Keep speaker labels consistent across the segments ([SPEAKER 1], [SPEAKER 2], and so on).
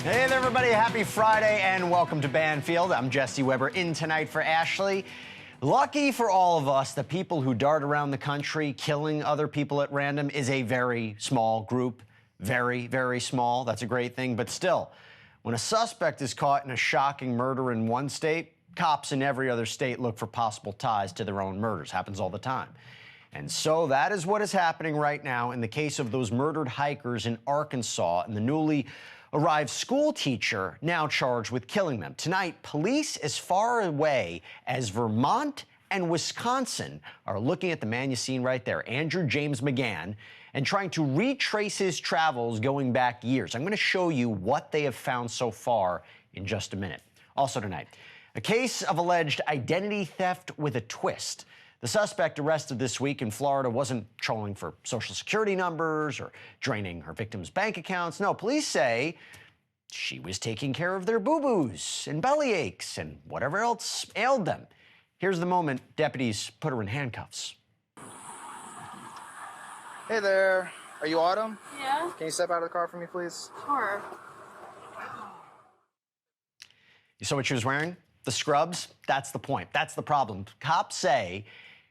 [SPEAKER 1] Hey there, everybody. Happy Friday and welcome to Banfield. I'm Jesse Weber in tonight for Ashleigh. Lucky for all of us, the people who dart around the country killing other people at random is a very small group. Very, very small. That's a great thing. But still, when a suspect is caught in a shocking murder in one state, cops in every other state look for possible ties to their own murders. Happens all the time. And so that is what is happening right now in the case of those murdered hikers in Arkansas and the newly arrived school teacher now charged with killing them. Tonight, police as far away as Vermont and Wisconsin are looking at the man you seen right there, Andrew James McGann, and trying to retrace his travels going back years. I'm going to show you what they have found so far in just a minute. Also tonight, a case of alleged identity theft with a twist. The suspect arrested this week in Florida wasn't trolling for Social Security numbers or draining her victims' bank accounts. No, police say she was taking care of their boo-boos and belly aches and whatever else ailed them. Here's the moment deputies put her in handcuffs.
[SPEAKER 2] Hey there. Are you Autumn?
[SPEAKER 3] Yeah.
[SPEAKER 2] Can you step out of the car for me, please?
[SPEAKER 3] Sure.
[SPEAKER 1] You saw what she was wearing? The scrubs? That's the point. That's the problem. Cops say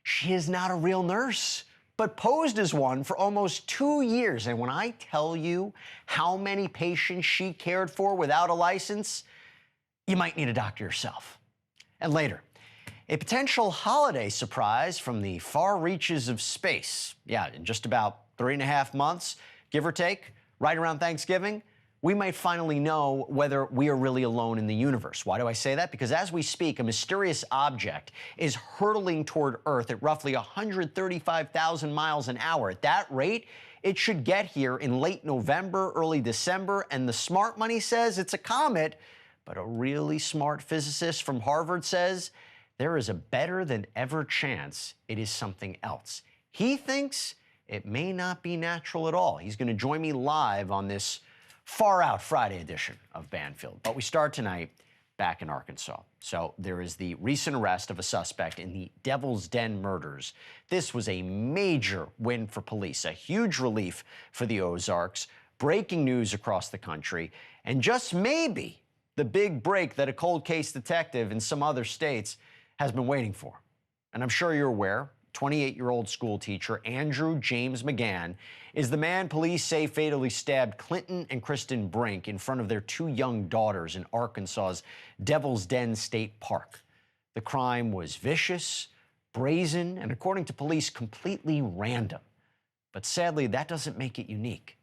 [SPEAKER 1] she is not a real nurse, but posed as one for almost 2 years. And when I tell you how many patients she cared for without a license, you might need a doctor yourself. And later, a potential holiday surprise from the far reaches of space. Yeah, in just about 3.5 months, give or take, right around Thanksgiving, we might finally know whether we are really alone in the universe. Why do I say that? Because as we speak, a mysterious object is hurtling toward Earth at roughly 135,000 miles an hour. At that rate, it should get here in late November, early December, and the smart money says it's a comet, but a really smart physicist from Harvard says there is a better than ever chance it is something else. He thinks it may not be natural at all. He's going to join me live on this Far Out Friday edition of Banfield. But we start tonight back in Arkansas. So there is the recent arrest of a suspect in the Devil's Den murders. This was a major win for police, a huge relief for the Ozarks, breaking news across the country, and just maybe the big break that a cold case detective in some other states has been waiting for. And I'm sure you're aware, 28-year-old school teacher Andrew James McGann is the man police say fatally stabbed Clinton and Kristen Brink in front of their 2 young daughters in Arkansas's Devil's Den State Park. The crime was vicious, brazen, and according to police, completely random. But sadly, that doesn't make it unique.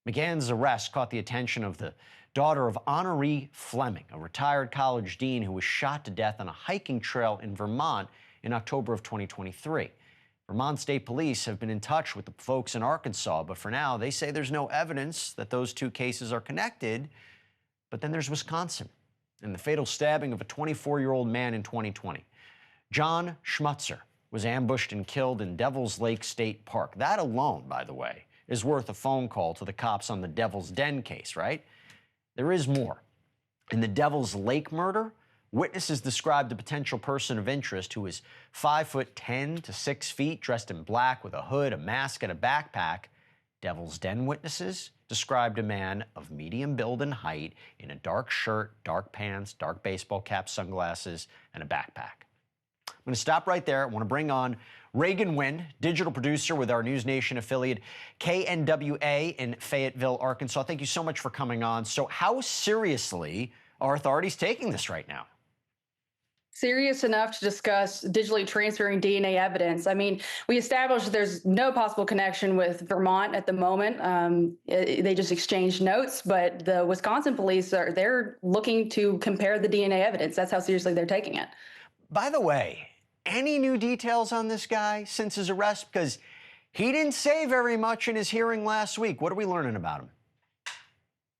[SPEAKER 1] McGann's arrest caught the attention of the daughter of Honoree Fleming, a retired college dean who was shot to death on a hiking trail in Vermont in October of 2023. Vermont State Police have been in touch with the folks in Arkansas, but for now, they say there's no evidence that those 2 cases are connected. But then there's Wisconsin and the fatal stabbing of a 24-year-old man in 2020. John Schmutzer was ambushed and killed in Devil's Lake State Park. That alone, by the way, is worth a phone call to the cops on the Devil's Den case, right? There is more. In the Devil's Lake murder, witnesses described a potential person of interest who was 5'10" to 6 feet, dressed in black with a hood, a mask, and a backpack. Devil's Den witnesses described a man of medium build and height in a dark shirt, dark pants, dark baseball cap, sunglasses, and a backpack. I'm going to stop right there. I want to bring on Reagan Wynn, digital producer with our NewsNation affiliate KNWA in Fayetteville, Arkansas. Thank you so much for coming on. So how seriously are authorities taking this right now?
[SPEAKER 3] Serious enough to discuss digitally transferring DNA evidence. I mean, we established there's no possible connection with Vermont at the moment. They just exchanged notes, but the Wisconsin police they're looking to compare the DNA evidence. That's how seriously they're taking it.
[SPEAKER 1] By the way, any new details on this guy since his arrest? Because he didn't say very much in his hearing last week. What are we learning about him?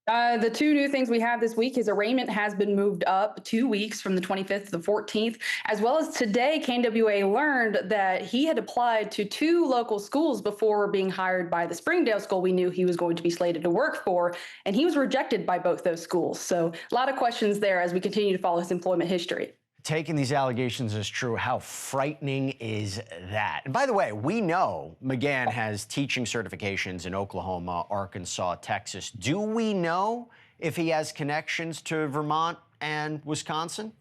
[SPEAKER 3] The 2 new things we have this week, his arraignment has been moved up 2 weeks from the 25th to the 14th, as well as today, KNWA learned that he had applied to 2 local schools before being hired by the Springdale school we knew he was going to be slated to work for, and he was rejected by both those schools. So a lot of questions there as we continue to follow his employment history.
[SPEAKER 1] Taking these allegations as true, how frightening is that? And by the way, we know McGann has teaching certifications in Oklahoma, Arkansas, Texas. Do we know if he has connections to Vermont and Wisconsin?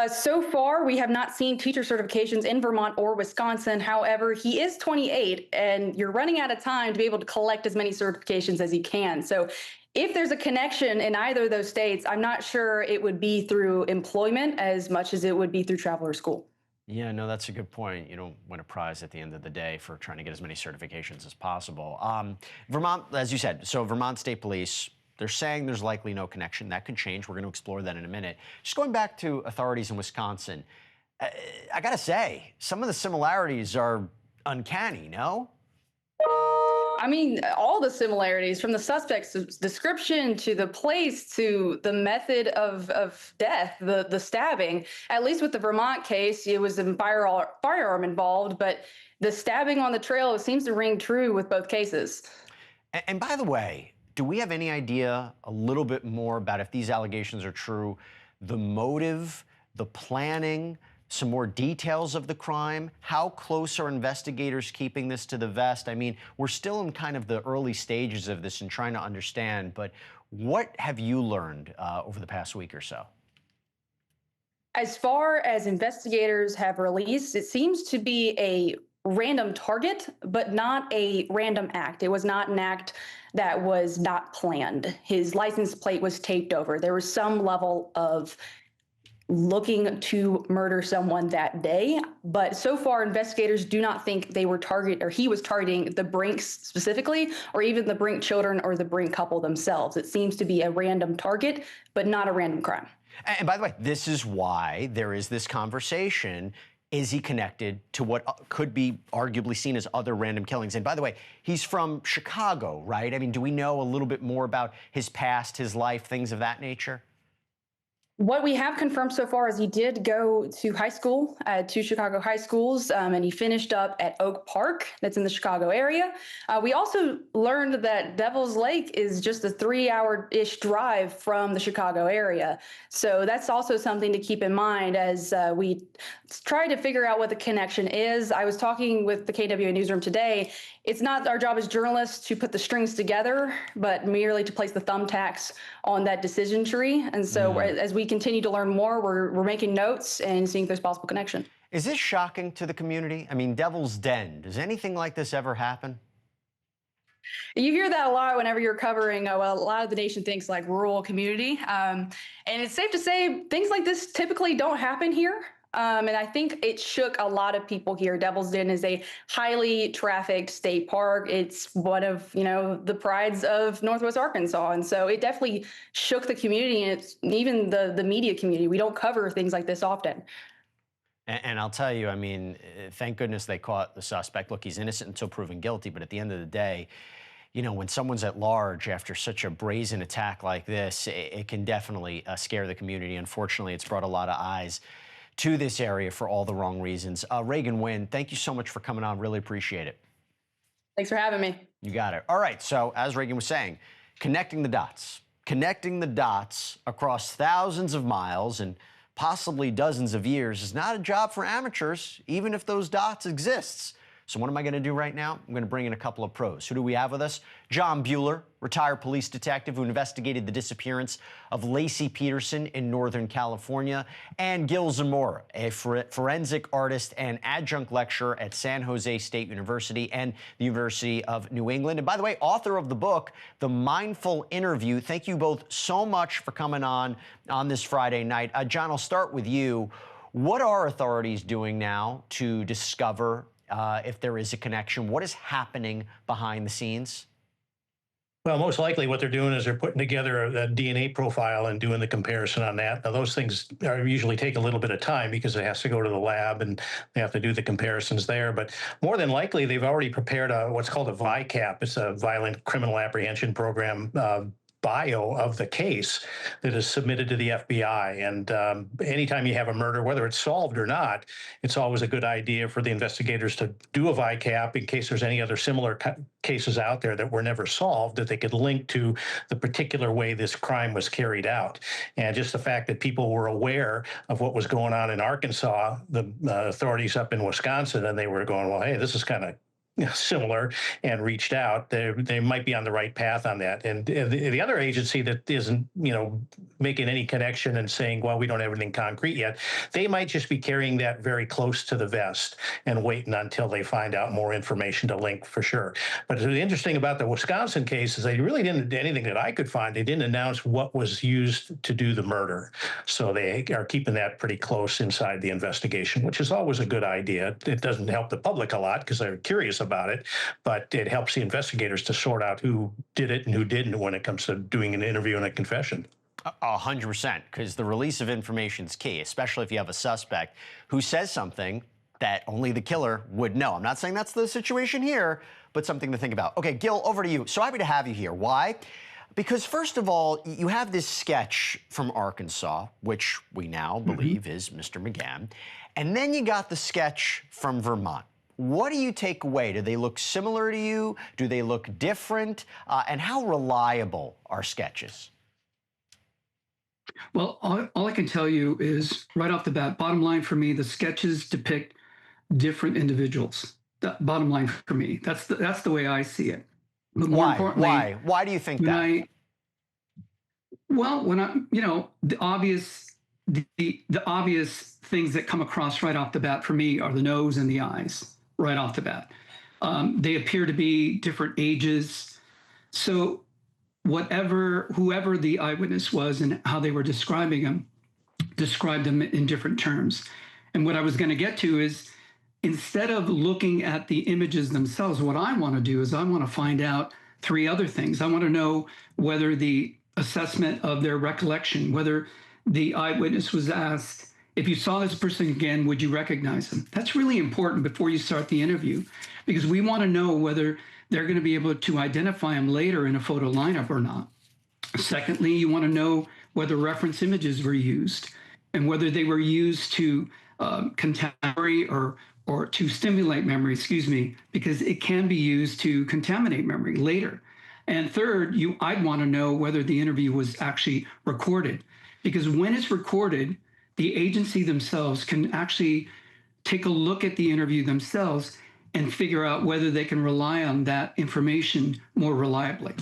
[SPEAKER 3] So far, we have not seen teacher certifications in Vermont or Wisconsin. However, he is 28, and you're running out of time to be able to collect as many certifications as you can. So if there's a connection in either of those states, I'm not sure it would be through employment as much as it would be through travel or school.
[SPEAKER 1] Yeah, no, that's a good point. You don't win a prize at the end of the day for trying to get as many certifications as possible. Vermont, as you said, so Vermont State Police, they're saying there's likely no connection. That could change. We're going to explore that in a minute. Just going back to authorities in Wisconsin, I got to say, some of the similarities are uncanny, no?
[SPEAKER 3] I mean, all the similarities from the suspect's description to the place to the method of death, the stabbing. At least with the Vermont case, it was a firearm involved, but the stabbing on the trail seems to ring true with both cases.
[SPEAKER 1] And by the way, do we have any idea a little bit more about, if these allegations are true, the motive, the planning, some more details of the crime? How close are investigators keeping this to the vest? I mean, we're still in kind of the early stages of this and trying to understand, but what have you learned over the past week or so?
[SPEAKER 3] As far as investigators have released, it seems to be a random target, but not a random act. It was not an act that was not planned. His license plate was taped over. There was some level of looking to murder someone that day, but so far investigators do not think he was targeting the Brinks specifically, or even the Brink children or the Brink couple themselves. It seems to be a random target, but not a random crime.
[SPEAKER 1] And by the way, this is why there is this conversation. Is he connected to what could be arguably seen as other random killings? And by the way, he's from Chicago, right? I mean, do we know a little bit more about his past, his life, things of that nature?
[SPEAKER 3] What we have confirmed so far is he did go to high school, two Chicago high schools, and he finished up at Oak Park, that's in the Chicago area. We also learned that Devil's Lake is just a 3-hour-ish drive from the Chicago area. So that's also something to keep in mind as we try to figure out what the connection is. I was talking with the KWA newsroom today. It's not our job as journalists to put the strings together, but merely to place the thumbtacks on that decision tree. And so as we continue to learn more, we're making notes and seeing if there's possible connection.
[SPEAKER 1] Is this shocking to the community? I mean, Devil's Den, does anything like this ever happen?
[SPEAKER 3] You hear that a lot whenever you're covering, a lot of the nation thinks like rural community. And it's safe to say things like this typically don't happen here. And I think it shook a lot of people here. Devil's Den is a highly trafficked state park. It's one of, the prides of Northwest Arkansas. And so it definitely shook the community, and it's even the media community. We don't cover things like this often.
[SPEAKER 1] And I'll tell you, I mean, thank goodness they caught the suspect. Look, he's innocent until proven guilty, but at the end of the day, when someone's at large after such a brazen attack like this, it can definitely scare the community. Unfortunately, it's brought a lot of eyes to this area for all the wrong reasons. Reagan Wynn, thank you so much for coming on. Really appreciate it.
[SPEAKER 3] Thanks for having me.
[SPEAKER 1] You got it. All right. So as Reagan was saying, connecting the dots across thousands of miles and possibly dozens of years is not a job for amateurs, even if those dots exists. So what am I going to do right now? I'm going to bring in a couple of pros. Who do we have with us? Jon Buehler, retired police detective who investigated the disappearance of Lacey Peterson in Northern California, and Gil Zamora, a forensic artist and adjunct lecturer at San Jose State University and the University of New England. And by the way, author of the book, The Mindful Interview. Thank you both so much for coming on this Friday night. Jon, I'll start with you. What are authorities doing now to discover if there is a connection? What is happening behind the scenes?
[SPEAKER 4] Well, most likely what they're doing is they're putting together a DNA profile and doing the comparison on that. Now, those things usually take a little bit of time because it has to go to the lab and they have to do the comparisons there. But more than likely, they've already prepared what's called a VICAP. It's a Violent Criminal Apprehension Program bio of the case that is submitted to the FBI. And anytime you have a murder, whether it's solved or not, it's always a good idea for the investigators to do a VICAP in case there's any other similar cases out there that were never solved, that they could link to the particular way this crime was carried out. And just the fact that people were aware of what was going on in Arkansas, the authorities up in Wisconsin, and they were going, well, hey, this is kind of similar and reached out, they might be on the right path on that. And the other agency that isn't, making any connection and saying, well, we don't have anything concrete yet, they might just be carrying that very close to the vest and waiting until they find out more information to link for sure. But the interesting about the Wisconsin case is they really didn't do anything that I could find. They didn't announce what was used to do the murder. So they are keeping that pretty close inside the investigation, which is always a good idea. It doesn't help the public a lot because they're curious about it, but it helps the investigators to sort out who did it and who didn't when it comes to doing an interview and a confession.
[SPEAKER 1] 100%, because the release of information is key, especially if you have a suspect who says something that only the killer would know. I'm not saying that's the situation here, but something to think about. Okay, Gil, over to you. So happy to have you here. Why? Because first of all, you have this sketch from Arkansas, which we now believe is Mr. McGann, and then you got the sketch from Vermont. What do you take away? Do they look similar to you? Do they look different? And how reliable are sketches?
[SPEAKER 5] Well, all I can tell you is right off the bat, bottom line for me, the sketches depict different individuals. That bottom line for me. That's the way I see it. But more importantly,
[SPEAKER 1] why do you think that?
[SPEAKER 5] The obvious things that come across right off the bat for me are the nose and the eyes right off the bat. They appear to be different ages. So whoever the eyewitness was and how they were described them in different terms. And what I was going to get to is, instead of looking at the images themselves, what I want to do is I want to find out three other things. I want to know whether the assessment of their recollection, whether the eyewitness was asked, if you saw this person again, would you recognize them? That's really important before you start the interview, because we want to know whether they're going to be able to identify them later in a photo lineup or not. Secondly, you want to know whether reference images were used and whether they were used to contaminate or to stimulate memory, because it can be used to contaminate memory later. And third, I'd want to know whether the interview was actually recorded, because when it's recorded, the agency themselves can actually take a look at the interview themselves and figure out whether they can rely on that information more reliably.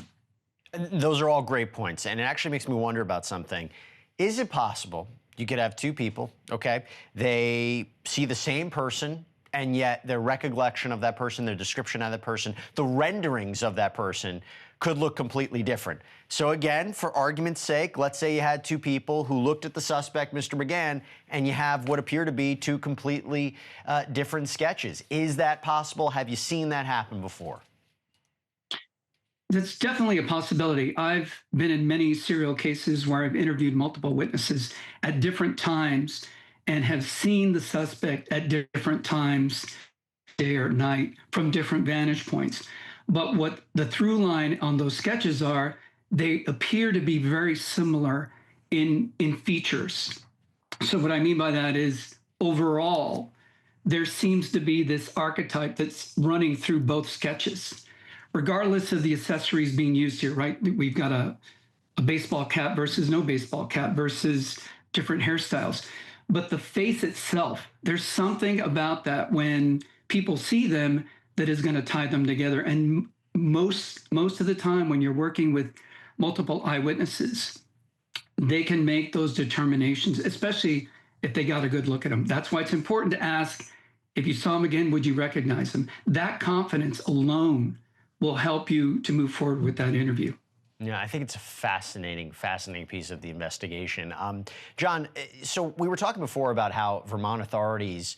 [SPEAKER 1] Those are all great points, and it actually makes me wonder about something. Is it possible you could have two people, okay? They see the same person, and yet their recollection of that person, their description of that person, the renderings of that person could look completely different. So again, for argument's sake, let's say you had two people who looked at the suspect, Mr. McGann, and you have what appear to be two completely different sketches. Is that possible? Have you seen that happen before?
[SPEAKER 5] That's definitely a possibility. I've been in many serial cases where I've interviewed multiple witnesses at different times and have seen the suspect at different times, day or night, from different vantage points. But what the through line on those sketches are, they appear to be very similar in features. So what I mean by that is, overall, there seems to be this archetype that's running through both sketches, regardless of the accessories being used here, right? We've got a baseball cap versus no baseball cap versus different hairstyles. But the face itself, there's something about that when people see them that is going to tie them together. And most of the time when you're working with multiple eyewitnesses, they can make those determinations, especially if they got a good look at them. That's why it's important to ask, if you saw them again, would you recognize them? That confidence alone will help you to move forward with that interview.
[SPEAKER 1] Yeah, I think it's a fascinating piece of the investigation. Jon, so we were talking before about how Vermont authorities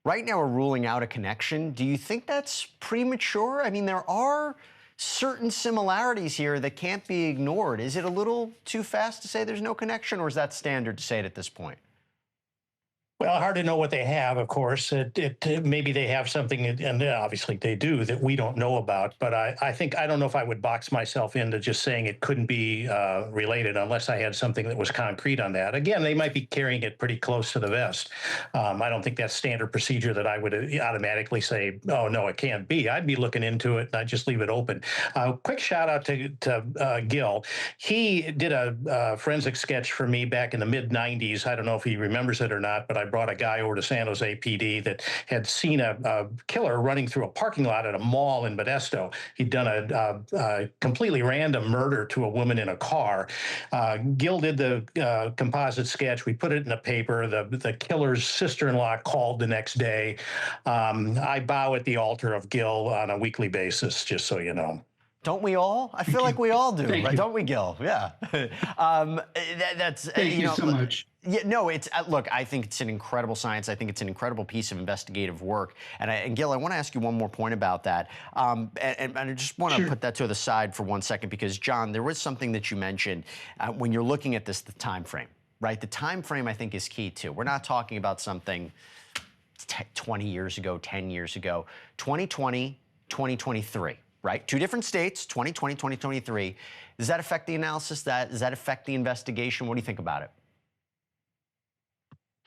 [SPEAKER 1] right now are ruling out a connection. Do you think that's premature? I mean, there are certain similarities here that can't be ignored. Is it a little too fast to say there's no connection, or is that standard to say it at this point?
[SPEAKER 4] Well, hard to know what they have, of course. Maybe they have something, and obviously they do, that we don't know about. But I don't know if I would box myself into just saying it couldn't be related unless I had something that was concrete on that. Again, they might be carrying it pretty close to the vest. I don't think that's standard procedure that I would automatically say, oh, no, it can't be. I'd be looking into it, and I'd just leave it open. Quick shout out to Gil. He did a forensic sketch for me back in the mid-'90s. I don't know if he remembers it or not, but I brought a guy over to San Jose PD that had seen a killer running through a parking lot at a mall in Modesto. He'd done a completely random murder to a woman in a car. Gil did the composite sketch. We put it in the paper. The killer's sister-in-law called the next day. I bow at the altar of Gil on a weekly basis, just so you know.
[SPEAKER 1] Don't we all? I feel like we all do,
[SPEAKER 5] Thank
[SPEAKER 1] right?
[SPEAKER 5] you.
[SPEAKER 1] Don't we, Gil? Yeah.
[SPEAKER 5] Thank you so much.
[SPEAKER 1] Yeah, no, it's look. I think it's an incredible science. I think it's an incredible piece of investigative work. And Gil, I want to ask you one more point about that. And I just want to put that to the side for 1 second because, John, there was something that you mentioned when you're looking at this, the time frame, right? The time frame I think is key too. We're not talking about something 20 years ago, 10 years ago, 2020, 2023. Right? Two different states, 2020, 2023. Does that affect the analysis? Does that affect the investigation? What do you think about it?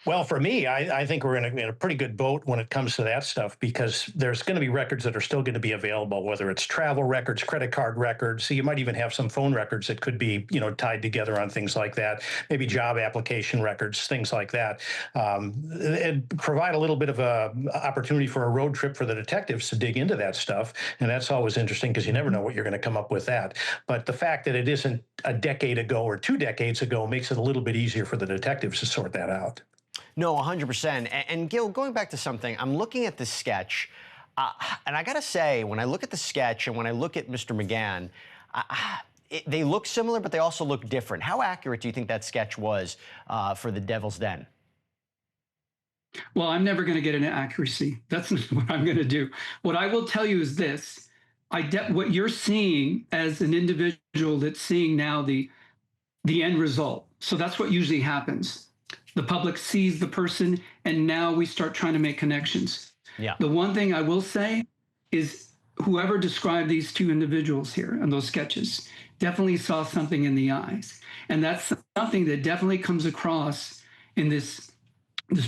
[SPEAKER 4] Well, for me, I think we're in a pretty good boat when it comes to that stuff because there's going to be records that are still going to be available, whether it's travel records, credit card records. So you might even have some phone records that could be, tied together on things like that. Maybe job application records, things like that. It provide a little bit of a opportunity for a road trip for the detectives to dig into that stuff, and that's always interesting because you never know what you're going to come up with that. But the fact that it isn't a decade ago or 2 decades ago makes it a little bit easier for the detectives to sort that out.
[SPEAKER 1] No, 100%. And Gil, going back to something, I'm looking at this sketch, and I got to say, when I look at the sketch and when I look at Mr. McGann, they look similar, but they also look different. How accurate do you think that sketch was for the Devil's Den?
[SPEAKER 5] Well, I'm never going to get into accuracy. That's not what I'm going to do. What I will tell you is this. What you're seeing as an individual that's seeing now the end result. So that's what usually happens. The public sees the person, and now we start trying to make connections.
[SPEAKER 1] Yeah.
[SPEAKER 5] The one thing I will say is whoever described these two individuals here in those sketches definitely saw something in the eyes. And that's something that definitely comes across in this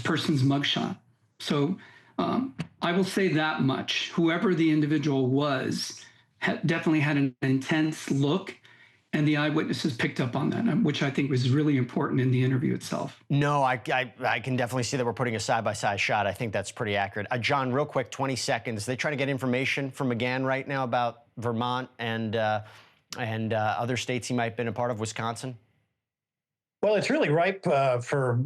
[SPEAKER 5] person's mugshot. So I will say that much. Whoever the individual was definitely had an intense look, and the eyewitnesses picked up on that, which I think was really important in the interview itself.
[SPEAKER 1] No, I can definitely see that we're putting a side-by-side shot. I think that's pretty accurate. John, real quick, 20 seconds. They trying to get information from McGann right now about Vermont and other states he might have been a part of, Wisconsin?
[SPEAKER 4] Well, it's really ripe for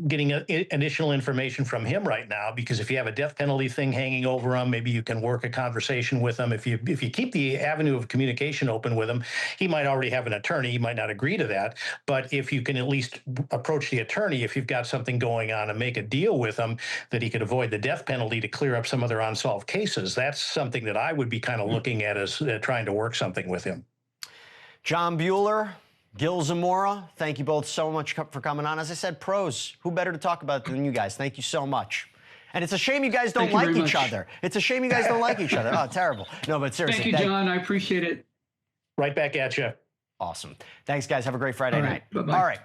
[SPEAKER 4] getting additional information from him right now, because if you have a death penalty thing hanging over him, maybe you can work a conversation with him. If you keep the avenue of communication open with him, he might already have an attorney. He might not agree to that. But if you can at least approach the attorney, if you've got something going on, and make a deal with him that he could avoid the death penalty to clear up some other unsolved cases, that's something that I would be kind of looking at as trying to work something with him.
[SPEAKER 1] Jon Buehler, Gil Zamora, thank you both so much for coming on. As I said, pros, who better to talk about than you guys? Thank you so much. And it's a shame you guys don't like each other. It's a shame you guys don't like each other. Oh, terrible. No, but seriously.
[SPEAKER 5] Thank you, John. I appreciate it.
[SPEAKER 4] Right back at you.
[SPEAKER 1] Awesome. Thanks, guys. Have a great Friday night.
[SPEAKER 5] Bye-bye.
[SPEAKER 1] All right.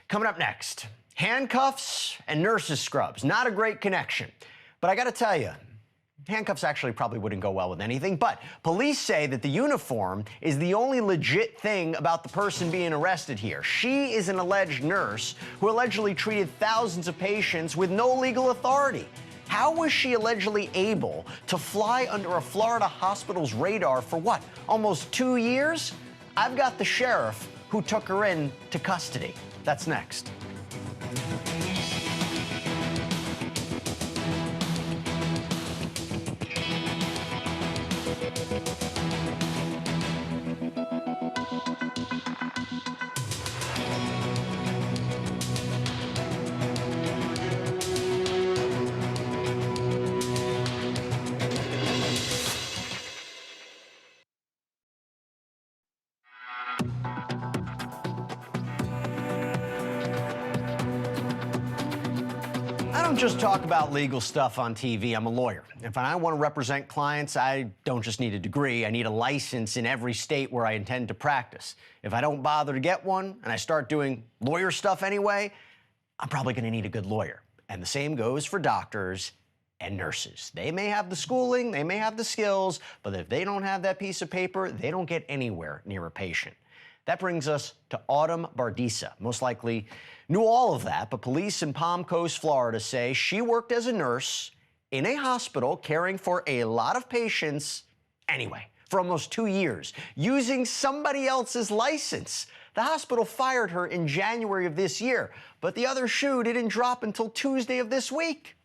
[SPEAKER 1] Coming up next, handcuffs and nurses' scrubs. Not a great connection. But I got to tell you, handcuffs actually probably wouldn't go well with anything, but police say that the uniform is the only legit thing about the person being arrested here. She is an alleged nurse who allegedly treated thousands of patients with no legal authority. How was she allegedly able to fly under a Florida hospital's radar for what, almost 2 years? I've got the sheriff who took her into custody. That's next. I don't just talk about legal stuff on TV. I'm a lawyer. If I want to represent clients, I don't just need a degree. I need a license in every state where I intend to practice. If I don't bother to get one and I start doing lawyer stuff anyway, I'm probably going to need a good lawyer. And the same goes for doctors and nurses. They may have the schooling, they may have the skills, but if they don't have that piece of paper, they don't get anywhere near a patient. That brings us to Autumn Bardisa. Most likely knew all of that, but police in Palm Coast, Florida say she worked as a nurse in a hospital caring for a lot of patients anyway, for almost 2 years, using somebody else's license. The hospital fired her in January of this year, but the other shoe didn't drop until Tuesday of this week.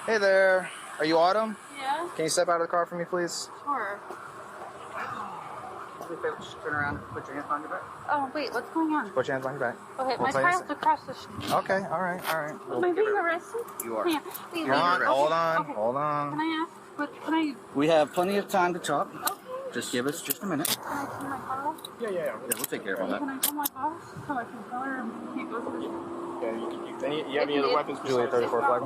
[SPEAKER 2] Hey there. Are you Autumn?
[SPEAKER 6] Yeah,
[SPEAKER 2] Can you step out of the car for me, please?
[SPEAKER 6] sure.
[SPEAKER 2] Just turn around. Put your hands behind your back.
[SPEAKER 6] Oh, wait, what's going on?
[SPEAKER 2] Put your hands behind your back.
[SPEAKER 6] Okay,
[SPEAKER 2] We'll
[SPEAKER 6] my
[SPEAKER 2] play
[SPEAKER 6] child's
[SPEAKER 2] this.
[SPEAKER 6] across the street.
[SPEAKER 2] Okay, all right.
[SPEAKER 6] Am I being arrested?
[SPEAKER 2] You are.
[SPEAKER 6] Yeah. Wait,
[SPEAKER 2] Hold on,
[SPEAKER 6] okay,
[SPEAKER 2] hold on,
[SPEAKER 6] okay.
[SPEAKER 2] hold
[SPEAKER 6] Can
[SPEAKER 2] on.
[SPEAKER 6] I ask? What can I?
[SPEAKER 7] We have plenty of time to talk.
[SPEAKER 6] Okay.
[SPEAKER 7] Just give us just a minute.
[SPEAKER 6] Can I see my car?
[SPEAKER 7] Yeah, we'll take care of all that.
[SPEAKER 6] Can I tell my boss so I can tell her and can't go to the street?
[SPEAKER 2] Yeah, you have any other weapons? Juliet 34 flag.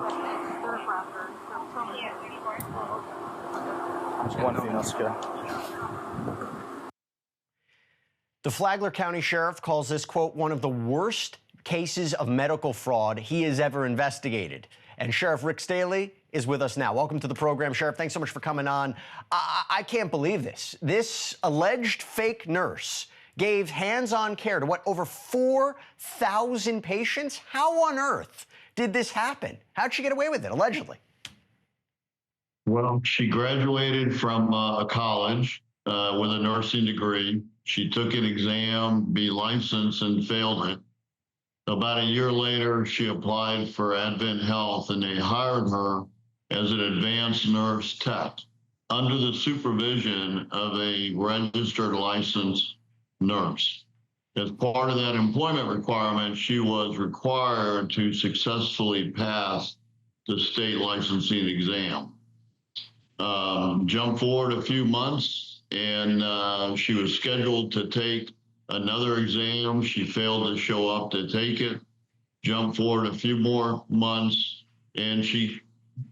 [SPEAKER 2] Just one female secure.
[SPEAKER 1] The Flagler County Sheriff calls this, quote, one of the worst cases of medical fraud he has ever investigated. And Sheriff Rick Staley is with us now. Welcome to the program, Sheriff. Thanks so much for coming on. I can't believe this. This alleged fake nurse gave hands-on care to, what, over 4,000 patients? How on earth did this happen? How'd she get away with it, allegedly?
[SPEAKER 8] Well, she graduated from a college with a nursing degree. She took an exam, be licensed, and failed it. About a year later, she applied for Advent Health, and they hired her as an advanced nurse tech under the supervision of a registered licensed nurse. As part of that employment requirement, she was required to successfully pass the state licensing exam. Jump forward a few months, and she was scheduled to take another exam. She failed to show up to take it. Jump forward a few more months, and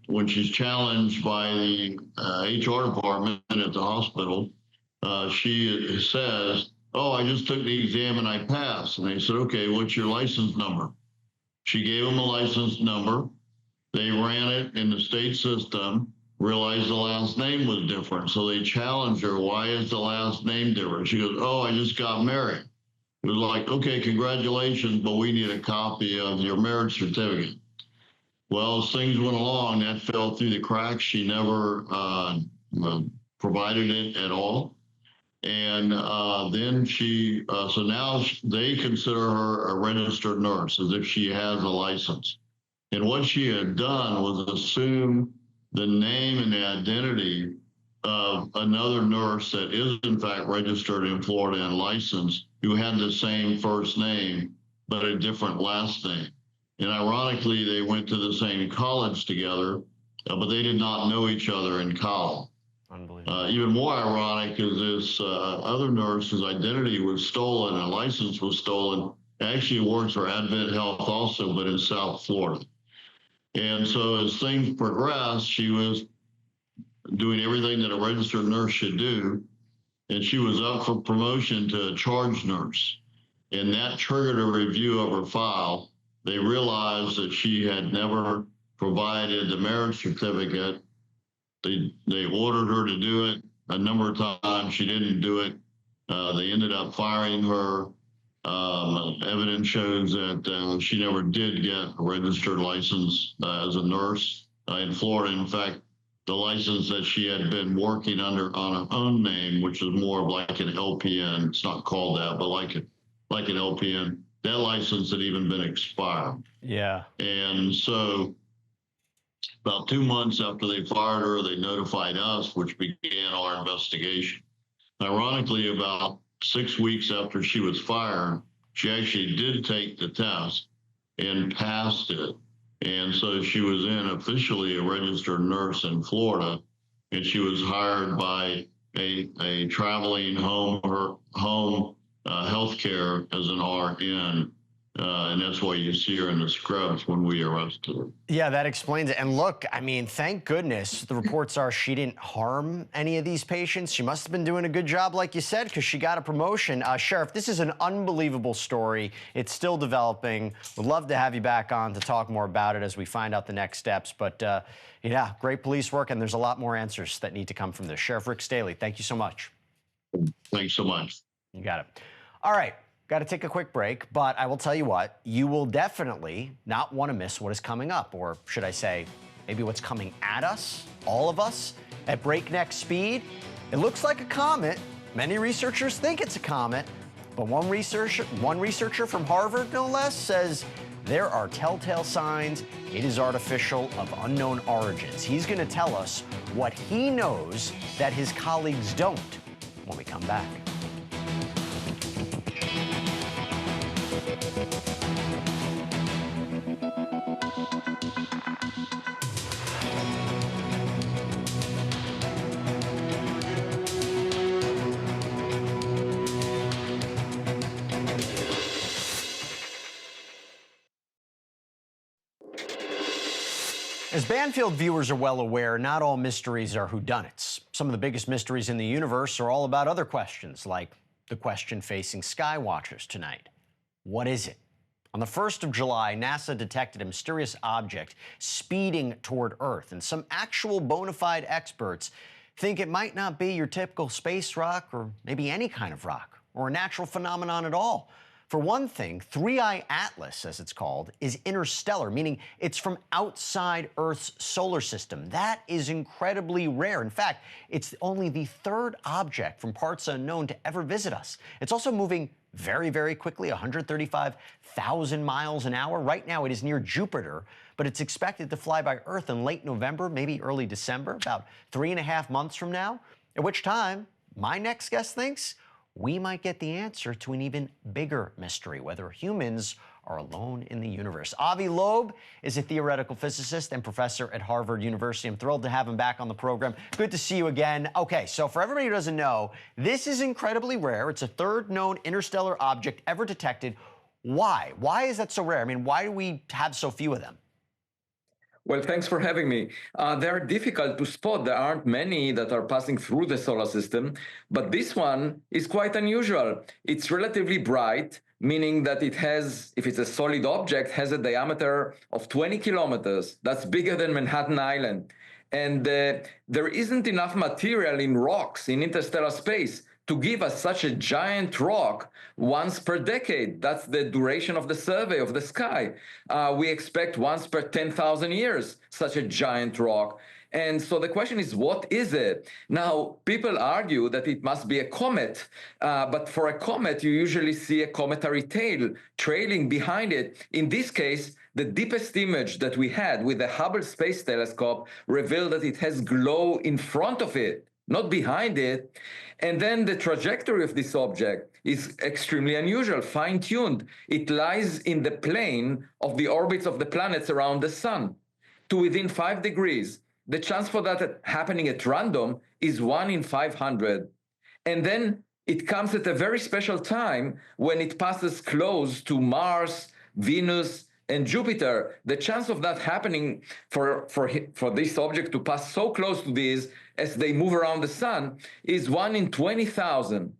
[SPEAKER 8] when she's challenged by the HR department at the hospital, she says, "Oh, I just took the exam and I passed." And they said, "Okay, what's your license number?" She gave them a license number. They ran it in the state system, realized the last name was different. So they challenged her, "Why is the last name different?" She goes, "Oh, I just got married." It was like, "Okay, congratulations, but we need a copy of your marriage certificate." Well, as things went along, that fell through the cracks. She never provided it at all. And then so now they consider her a registered nurse, as if she has a license. And what she had done was assume the name and the identity of another nurse that is in fact registered in Florida and licensed, who had the same first name, but a different last name. And ironically, they went to the same college together, but they did not know each other in college.
[SPEAKER 1] Unbelievable.
[SPEAKER 8] Even more ironic is this other nurse whose identity was stolen and license was stolen, actually works for Advent Health also, but in South Florida. And so as things progressed, she was doing everything that a registered nurse should do, and she was up for promotion to a charge nurse. And that triggered a review of her file. They realized that she had never provided the marriage certificate. They ordered her to do it a number of times. She didn't do it. They ended up firing her. Evidence shows that she never did get a registered license as a nurse in Florida. In fact, the license that she had been working under on her own name, which is more of like an LPN, it's not called that, but like an LPN, that license had even been expired.
[SPEAKER 1] Yeah.
[SPEAKER 8] And so about 2 months after they fired her, they notified us, which began our investigation. Ironically, about 6 weeks after she was fired, she actually did take the test and passed it. And so she was then officially a registered nurse in Florida, and she was hired by a traveling home healthcare as an RN. And that's why you see her in the scrubs when we arrested her.
[SPEAKER 1] Yeah, that explains it. And look, I mean, thank goodness the reports are she didn't harm any of these patients. She must have been doing a good job, like you said, because she got a promotion. Sheriff, this is an unbelievable story. It's still developing. Would love to have you back on to talk more about it as we find out the next steps. But yeah, great police work, and there's a lot more answers that need to come from this. Sheriff Rick Staley, thank you so much.
[SPEAKER 8] Thanks so much.
[SPEAKER 1] You got it. All right. Got to take a quick break, but I will tell you what, you will definitely not want to miss what is coming up, or should I say, maybe what's coming at us, all of us, at breakneck speed. It looks like a comet. Many researchers think it's a comet, but one researcher from Harvard, no less, says there are telltale signs it is artificial of unknown origins. He's going to tell us what he knows that his colleagues don't when we come back. As Banfield viewers are well aware, not all mysteries are whodunits. Some of the biggest mysteries in the universe are all about other questions, like the question facing skywatchers tonight. What is it? On the 1st of July, NASA detected a mysterious object speeding toward Earth, and some actual bona fide experts think it might not be your typical space rock or maybe any kind of rock or a natural phenomenon at all. For one thing, 3I Atlas, as it's called, is interstellar, meaning it's from outside Earth's solar system. That is incredibly rare. In fact, it's only the third object from parts unknown to ever visit us. It's also moving very, very quickly, 135,000 miles an hour. Right now, it is near Jupiter, but it's expected to fly by Earth in late November, maybe early December, about 3.5 months from now, at which time, my next guest thinks, we might get the answer to an even bigger mystery, whether humans are alone in the universe. Avi Loeb is a theoretical physicist and professor at Harvard University. I'm thrilled to have him back on the program. Good to see you again. Okay, so for everybody who doesn't know, this is incredibly rare. It's a third known interstellar object ever detected. Why? Why is that so rare? I mean, why do we have so few of them?
[SPEAKER 9] Well, thanks for having me. They're difficult to spot. There aren't many that are passing through the solar system, but this one is quite unusual. It's relatively bright, meaning that it has, if it's a solid object, has a diameter of 20 kilometers. That's bigger than Manhattan Island. And there isn't enough material in rocks in interstellar space to give us such a giant rock once per decade. That's the duration of the survey of the sky. We expect once per 10,000 years, such a giant rock. And so the question is, what is it? Now, people argue that it must be a comet, but for a comet, you usually see a cometary tail trailing behind it. In this case, the deepest image that we had with the Hubble Space Telescope revealed that it has glow in front of it, not behind it. And then the trajectory of this object is extremely unusual, fine-tuned. It lies in the plane of the orbits of the planets around the sun to within 5 degrees. The chance for that happening at random is 1 in 500. And then it comes at a very special time when it passes close to Mars, Venus, and Jupiter. The chance of that happening for this object to pass so close to these as they move around the sun is 1 in 20,000.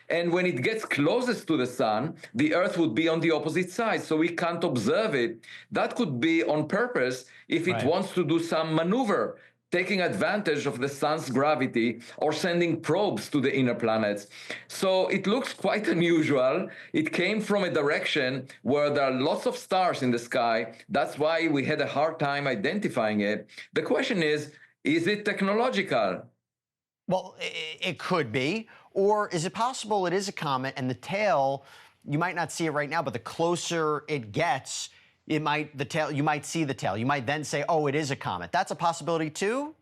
[SPEAKER 9] And when it gets closest to the sun, the Earth would be on the opposite side, so we can't observe it. That could be on purpose if it wants to do some maneuver, taking advantage of the sun's gravity or sending probes to the inner planets. So it looks quite unusual. It came from a direction where there are lots of stars in the sky. That's why we had a hard time identifying it. The question is it technological?
[SPEAKER 1] Well, it could be. Or is it possible it is a comet and the tail, you might not see it right now, but the closer it gets, you might see the tail. You might then say, oh, it is a comet. That's a possibility too?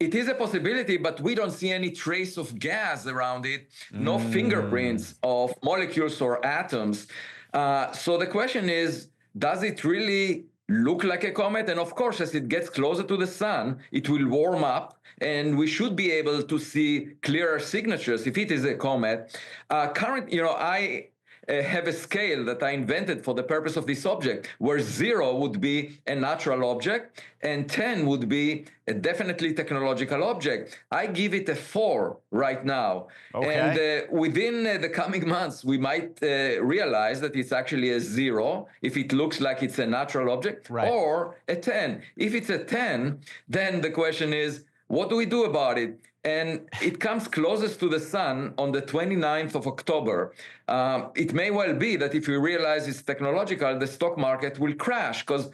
[SPEAKER 9] It is a possibility, but we don't see any trace of gas around it, no fingerprints of molecules or atoms. So the question is, does it really look like a comet? And of course, as it gets closer to the sun, it will warm up, and we should be able to see clearer signatures if it is a comet. I have a scale that I invented for the purpose of this object, where 0 would be a natural object and 10 would be a definitely technological object. I give it a 4 right now. Okay. And within the coming months, we might realize that it's actually a 0 if it looks like it's a natural object, or a 10. If it's a 10, then the question is, What do we do about it? And it comes closest to the sun on the 29th of October. It may well be that if we realize it's technological, the stock market will crash because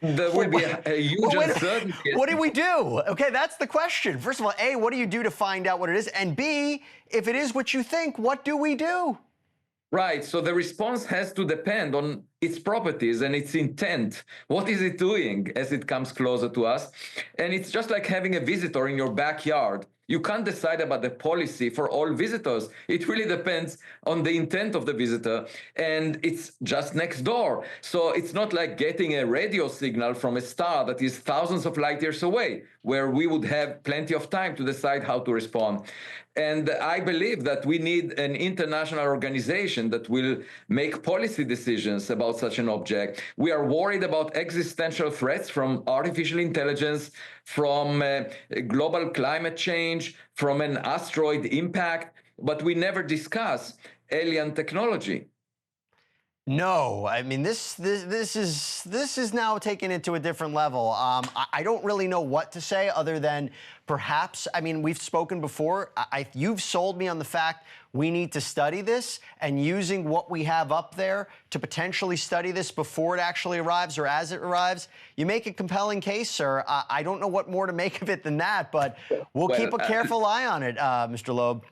[SPEAKER 9] there will be a huge uncertainty.
[SPEAKER 1] What do we do? Okay, that's the question. First of all, A, what do you do to find out what it is? And B, if it is what you think, what do we do?
[SPEAKER 9] Right. So the response has to depend on its properties and its intent. What is it doing as it comes closer to us? And it's just like having a visitor in your backyard. You can't decide about the policy for all visitors. It really depends on the intent of the visitor, and it's just next door. So it's not like getting a radio signal from a star that is thousands of light years away, where we would have plenty of time to decide how to respond. And I believe that we need an international organization that will make policy decisions about such an object. We are worried about existential threats from artificial intelligence, from global climate change, from an asteroid impact, but we never discuss alien technology.
[SPEAKER 1] No, I mean this is now taken it to a different level. I don't really know what to say other than perhaps. I mean, we've spoken before. You've sold me on the fact we need to study this, and using what we have up there to potentially study this before it actually arrives or as it arrives. You make a compelling case, sir. I don't know what more to make of it than that, but we'll keep a careful eye on it, Mr. Loeb.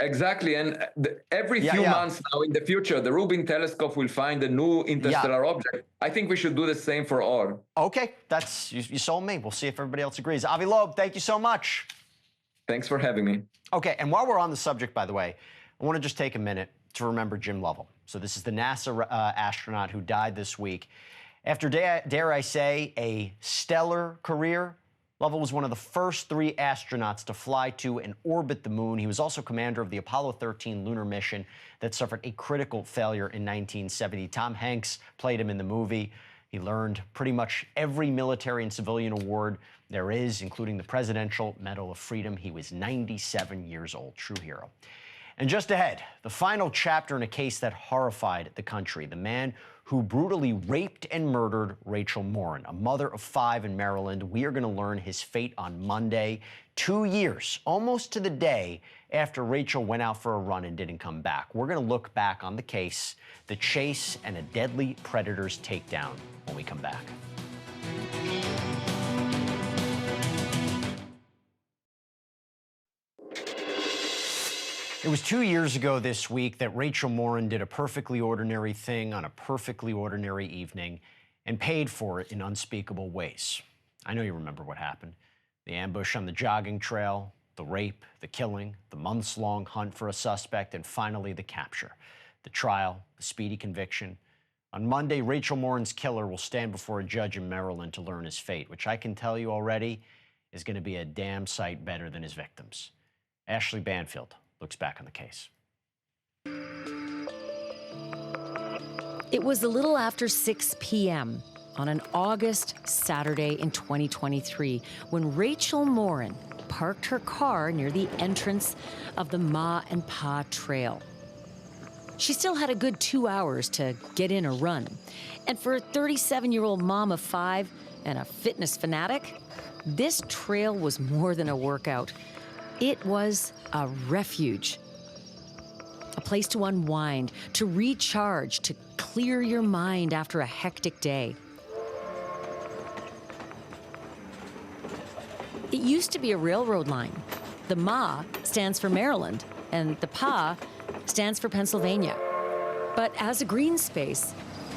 [SPEAKER 9] Exactly, and every few months now in the future, the Rubin telescope will find a new interstellar object. I think we should do the same for all.
[SPEAKER 1] Okay, you sold me. We'll see if everybody else agrees. Avi Loeb, thank you so much.
[SPEAKER 9] Thanks for having me. Okay,
[SPEAKER 1] and while we're on the subject, by the way, I want to just take a minute to remember Jim Lovell. So this is the NASA astronaut who died this week. After, dare I say, a stellar career, Lovell was one of the first 3 astronauts to fly to and orbit the moon. He was also commander of the Apollo 13 lunar mission that suffered a critical failure in 1970. Tom Hanks played him in the movie. He learned pretty much every military and civilian award there is, including the Presidential Medal of Freedom. He was 97 years old, true hero. And just ahead, the final chapter in a case that horrified the country. The man who brutally raped and murdered Rachel Morin, a mother of 5 in Maryland. We are going to learn his fate on Monday, 2 years, almost to the day after Rachel went out for a run and didn't come back. We're going to look back on the case, the chase, and a deadly predator's takedown when we come back. It was 2 years ago this week that Rachel Morin did a perfectly ordinary thing on a perfectly ordinary evening and paid for it in unspeakable ways. I know you remember what happened. The ambush on the jogging trail, the rape, the killing, the months-long hunt for a suspect, and finally the capture, the trial, the speedy conviction. On Monday, Rachel Morin's killer will stand before a judge in Maryland to learn his fate, which I can tell you already is going to be a damn sight better than his victims. Ashleigh Banfield looks back on the case.
[SPEAKER 10] It was a little after 6 p.m. on an August Saturday in 2023 when Rachel Morin parked her car near the entrance of the Ma and Pa Trail. She still had a good 2 hours to get in a run. And for a 37-year-old mom of 5 and a fitness fanatic, this trail was more than a workout. It was a refuge, a place to unwind, to recharge, to clear your mind after a hectic day. It used to be a railroad line. The Ma stands for Maryland, and the Pa stands for Pennsylvania. But as a green space,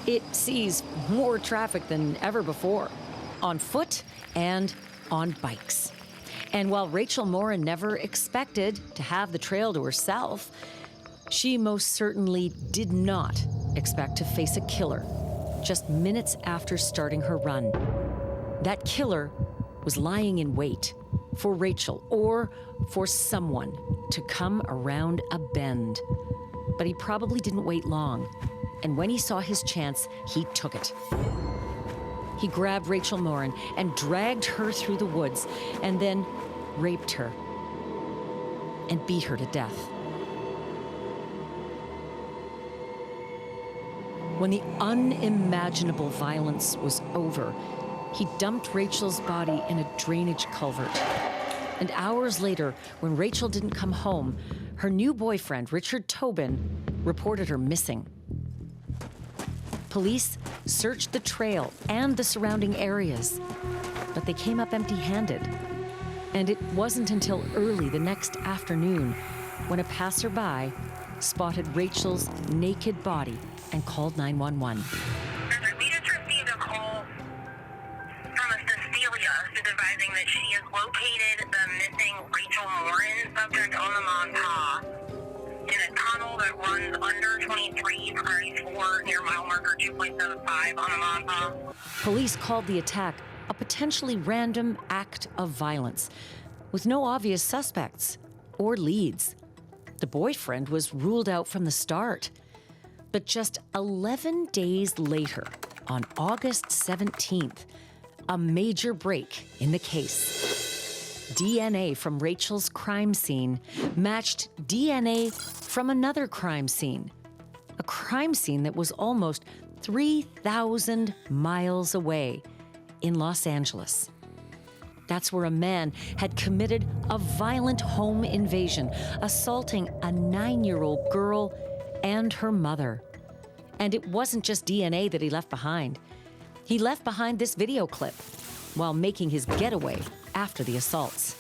[SPEAKER 10] it sees more traffic than ever before, on foot and on bikes. And while Rachel Morin never expected to have the trail to herself, she most certainly did not expect to face a killer just minutes after starting her run. That killer was lying in wait for Rachel or for someone to come around a bend. But he probably didn't wait long. And when he saw his chance, he took it. He grabbed Rachel Morin and dragged her through the woods and then raped her and beat her to death. When the unimaginable violence was over, he dumped Rachel's body in a drainage culvert And hours later, when Rachel didn't come home, her new boyfriend, Richard Tobin, reported her missing. Police searched the trail and the surrounding areas, but they came up empty-handed. And it wasn't until early the next afternoon when a passerby spotted Rachel's naked body and called 911.
[SPEAKER 11] We just received a call from a Cecilia who's advising that she has located the missing Rachel Morin subject on the Montauk in a tunnel that runs under 23 Priority 4 near mile marker 2.75 on the Montauk.
[SPEAKER 10] Police called the attack a potentially random act of violence with no obvious suspects or leads. The boyfriend was ruled out from the start. But just 11 days later, on August 17th, a major break in the case. DNA from Rachel's crime scene matched DNA from another crime scene. A crime scene that was almost 3,000 miles away in Los Angeles. That's where a man had committed a violent home invasion, assaulting a 9-year-old girl and her mother. And it wasn't just DNA that he left behind. He left behind this video clip while making his getaway after the assaults.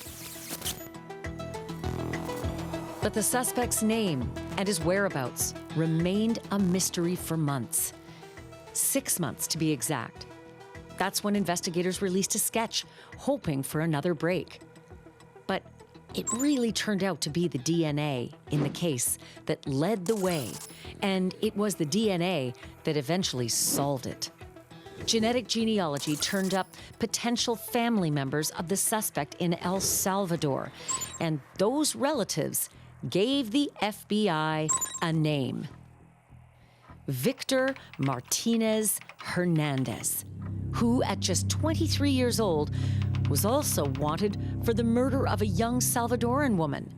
[SPEAKER 10] But the suspect's name and his whereabouts remained a mystery for months. 6 months to be exact. That's when investigators released a sketch, hoping for another break. But it really turned out to be the DNA in the case that led the way, and it was the DNA that eventually solved it. Genetic genealogy turned up potential family members of the suspect in El Salvador, and those relatives gave the FBI a name: Victor Martinez Hernandez, who at just 23 years old was also wanted for the murder of a young Salvadoran woman.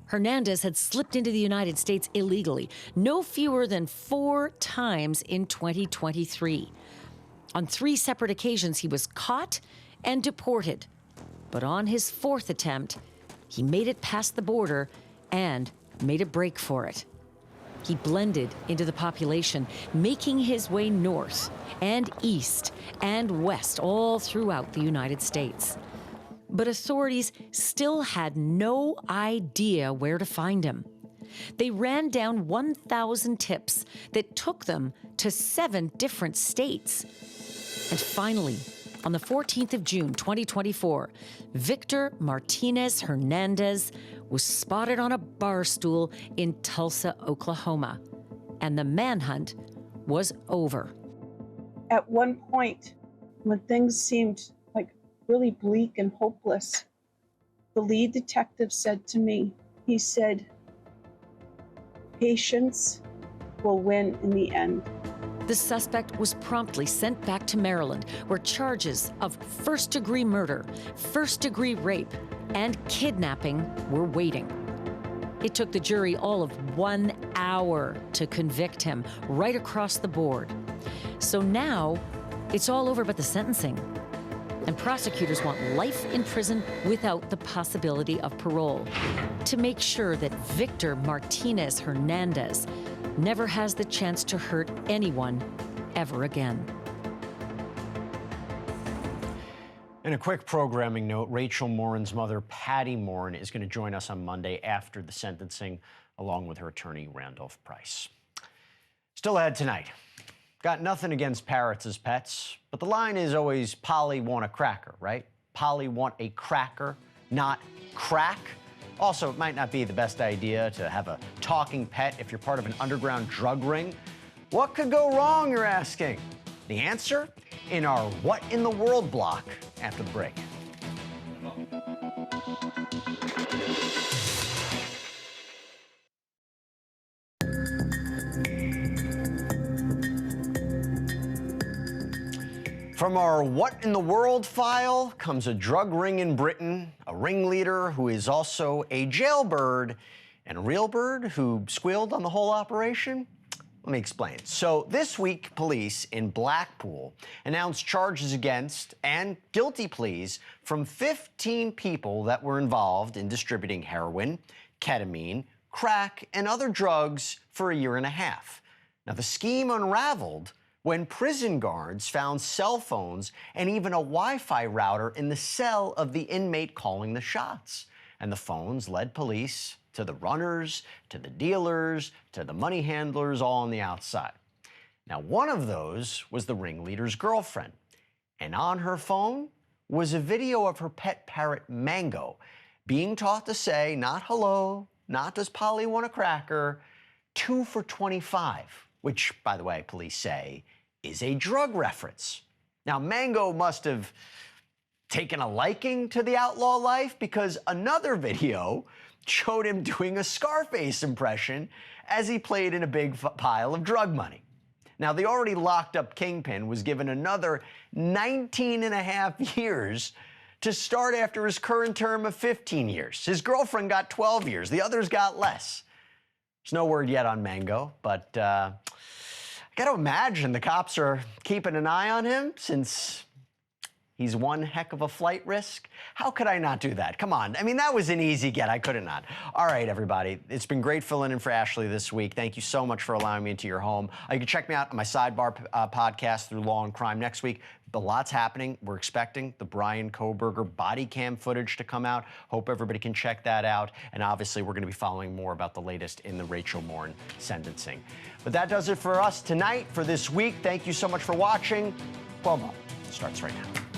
[SPEAKER 10] Hernandez had slipped into the United States illegally no fewer than 4 times in 2023. On 3 separate occasions, he was caught and deported. But on his 4th attempt, he made it past the border and made a break for it. He blended into the population, making his way north and east and west all throughout the United States. But authorities still had no idea where to find him. They ran down 1,000 tips that took them to 7 different states. And finally, on the 14th of June, 2024, Victor Martinez Hernandez was spotted on a bar stool in Tulsa, Oklahoma. And the manhunt was over.
[SPEAKER 12] At one point, when things seemed like really bleak and hopeless, the lead detective said to me, he said, "Patience will win in the end."
[SPEAKER 10] The suspect was promptly sent back to Maryland, where charges of first-degree murder, first-degree rape, and kidnapping were waiting. It took the jury all of 1 hour to convict him, right across the board. So now, it's all over but the sentencing. And prosecutors want life in prison without the possibility of parole, to make sure that Victor Martinez Hernandez never has the chance to hurt anyone ever again.
[SPEAKER 1] In a quick programming note, Rachel Morin's mother, Patty Morin, is going to join us on Monday after the sentencing, along with her attorney, Randolph Price. Still ahead tonight. Got nothing against parrots as pets, but the line is always Polly want a cracker, right? Polly want a cracker, not crack. Also, it might not be the best idea to have a talking pet if you're part of an underground drug ring. What could go wrong, you're asking? The answer in our What in the World block after the break. From our What in the World file comes a drug ring in Britain, a ringleader who is also a jailbird, and a real bird who squealed on the whole operation. Let me explain. So this week, police in Blackpool announced charges against and guilty pleas from 15 people that were involved in distributing heroin, ketamine, crack, and other drugs for a year and a half. Now, the scheme unraveled when prison guards found cell phones and even a Wi-Fi router in the cell of the inmate calling the shots. And the phones led police to the runners, to the dealers, to the money handlers, all on the outside. Now, one of those was the ringleader's girlfriend. And on her phone was a video of her pet parrot, Mango, being taught to say, not hello, not does Polly want a cracker, 2 for $25, which, by the way, police say is a drug reference. Now, Mango must have taken a liking to the outlaw life because another video showed him doing a Scarface impression as he played in a big pile of drug money. Now, the already locked up kingpin was given another 19 and a half years to start after his current term of 15 years. His girlfriend got 12 years. The others got less. There's no word yet on Mango, but I got to imagine the cops are keeping an eye on him since he's one heck of a flight risk. How could I not do that? Come on. I mean, that was an easy get. I could have not. All right, everybody. It's been great filling in for Ashleigh this week. Thank you so much for allowing me into your home. You can check me out on my Sidebar podcast through Law and Crime next week. A lot's happening. We're expecting the Brian Kohberger body cam footage to come out. Hope everybody can check that out. And obviously, we're going to be following more about the latest in the Rachel Morin sentencing. But that does it for us tonight, for this week. Thank you so much for watching. Cuomo starts right now.